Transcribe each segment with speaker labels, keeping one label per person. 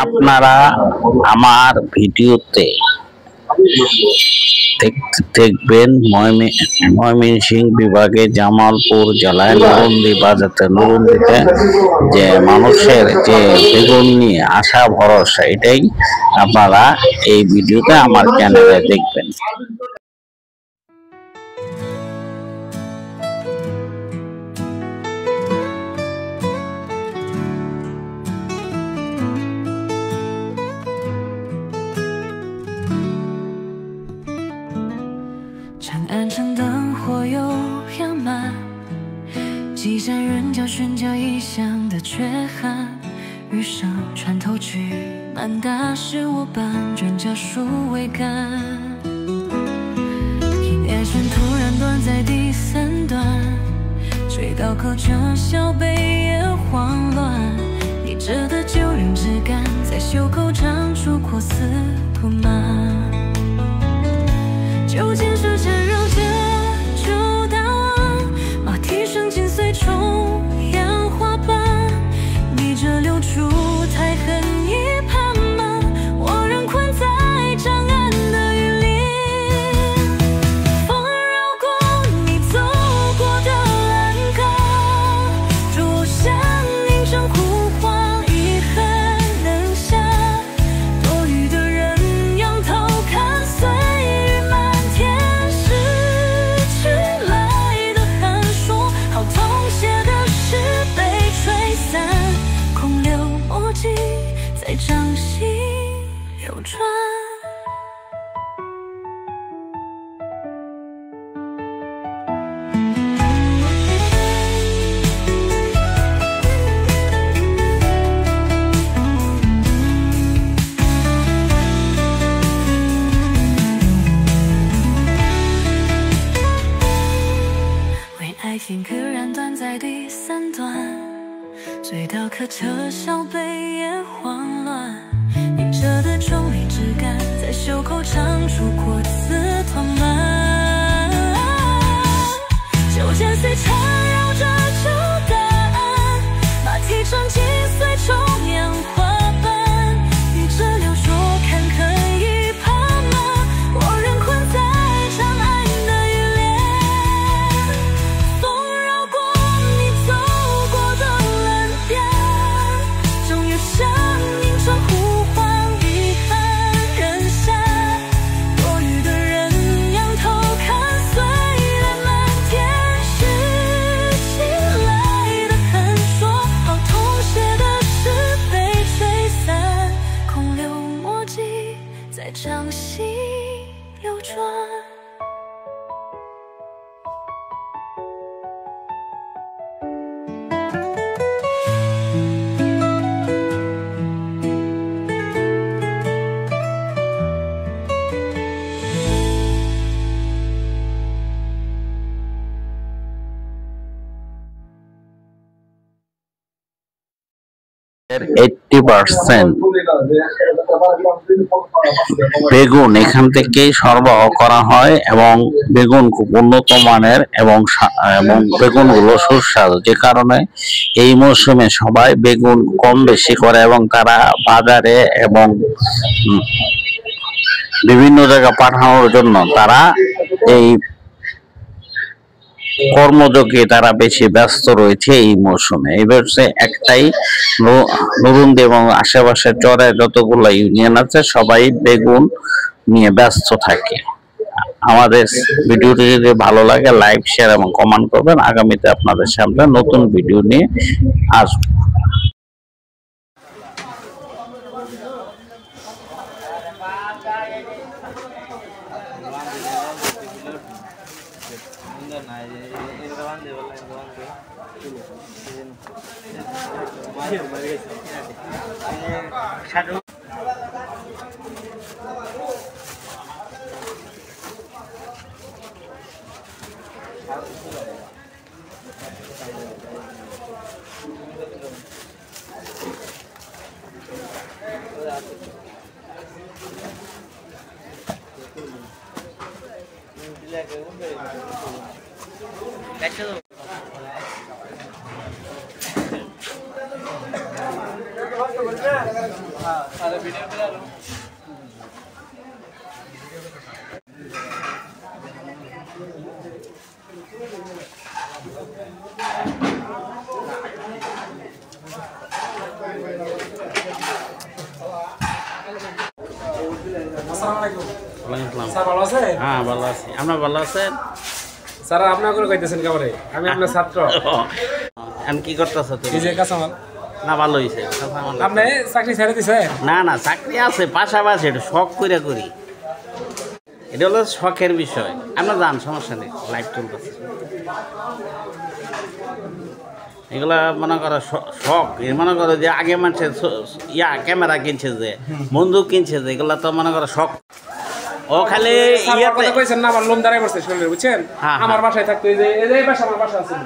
Speaker 1: আপনারা আমার ভিডিওতে দেখবেন ময়মনসিংহ বিভাগের জামালপুর জেলায় নরুন্দিতে যে মানুষের যে বেগুন নিয়ে আশা ভরসা, এটাই আপনারা এই ভিডিওতে আমার চ্যানেলে দেখবেন।
Speaker 2: 长安城灯火又飘满，几扇人叫喧叫异乡的缺憾。余生穿透去，满大是我搬转角树桅杆。音乐线突然断在第三段，追悼口车小北也慌乱。你着的旧人枝干，在袖口长出阔丝涂满。旧剑是缠绕着旧大湾，马蹄声紧随重阳花瓣，逆着流出太恨一盘满，我仍困在长安的雨林。风儿绕过你走过的栏杆，烛香凝成呼唤，遗憾能下，多余的人仰头看岁月漫天失去来的寒霜，好痛写的诗被吹散，空留墨迹在掌心流转。为爱情刻然断在第三段，醉到客车小北也慌乱。拧着的重离枝干，在袖口长出阔丝团满。旧剑虽缠绕着旧答案，马蹄声紧随重阳花瓣，逆着流说坎坷一盘满，我仍困在长安的雨帘。风绕过你走过的蓝边，终有声音传呼唤，遗憾人下，多余的人仰头看岁月漫天拾起来的寒霜，好痛写的诗被吹散，空留墨迹在掌心流转。
Speaker 1: 80% বেগুন এখান থেকেই সরবরাহ করা হয় এবং বেগুন খুব উন্নত মানের এবং বেগুনগুলো সুস্বাদু, যে কারণে এই মৌসুমে সবাই বেগুন কম বেশি করে এবং তারা বাজারে এবং বিভিন্ন জায়গায় পাঠানোর জন্য তারা এই কর্মযোগে তারা বেশি ব্যস্ত রয়েছে এই মৌসুমে। এই বছর একটাই নরুন্দি এবং আশেপাশের চরে যতগুলো ইউনিয়ন আছে সবাই বেগুন নিয়ে ব্যস্ত থাকে। আমাদের ভিডিওটি যদি ভালো লাগে লাইক, শেয়ার এবং কমেন্ট করবেন। আগামীতে আপনাদের সামনে নতুন ভিডিও নিয়ে আসবো। Catch
Speaker 3: স্যার ভালো আছেন?
Speaker 1: হ্যাঁ ভালো আছি, আপনার ভালো আছেন?
Speaker 3: স্যার আপনার করে কইতেছেন কেমন? আমি আপনার ছাত্র।
Speaker 1: এখন কি করতেছো তুমি?
Speaker 3: এই যে কাঁচামাল।
Speaker 1: না ভালো হয়েছে।
Speaker 3: আপনি চাকরি ছেড়ে দিছেন?
Speaker 1: না না, চাকরি আছে পাশাপাশি, একটু শখ করে করি, এটা হলো শখের বিষয়। আমরা জান, সমস্যা নেই, লাইভ চলতেছে। এগুলা মনে করো শখ, মনে করো যে আগে মানুষের ক্যামেরা কিনছে, যে বন্দুক কিনছে, যে এগুলা তো মনে করো শখ। ও খালি
Speaker 3: কথা কইছেন না, আমার লোম দাঁড়ায় পড়ছে শরীরে, বুঝছেন? আমার বাসায় থাকতো, এই যে এই বাসা, আমার বাসা আছে,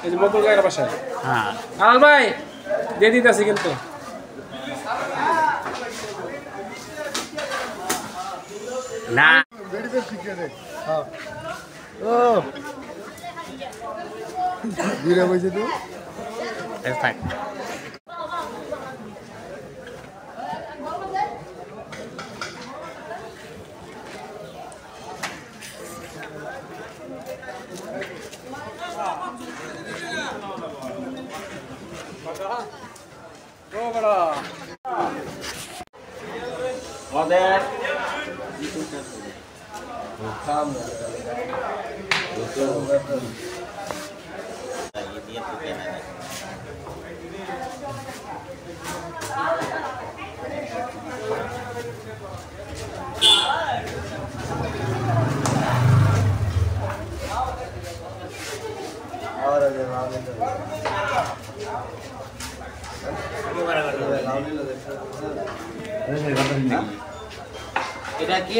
Speaker 3: এই যে মকুল গায়ের বাসায়।
Speaker 1: হ্যাঁ
Speaker 3: আলাল ভাই দিয়ে দিতেছি কিন্তু।
Speaker 1: না
Speaker 4: ও বিরা বইছে তো
Speaker 1: থাক। আমাদের এটা কি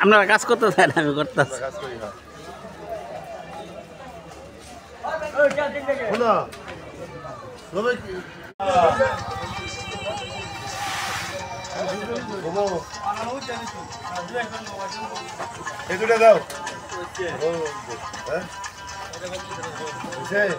Speaker 1: আপনারা কাজ করতে চান, আমি করতেছি।
Speaker 4: দুটা দাও হ্যাঁ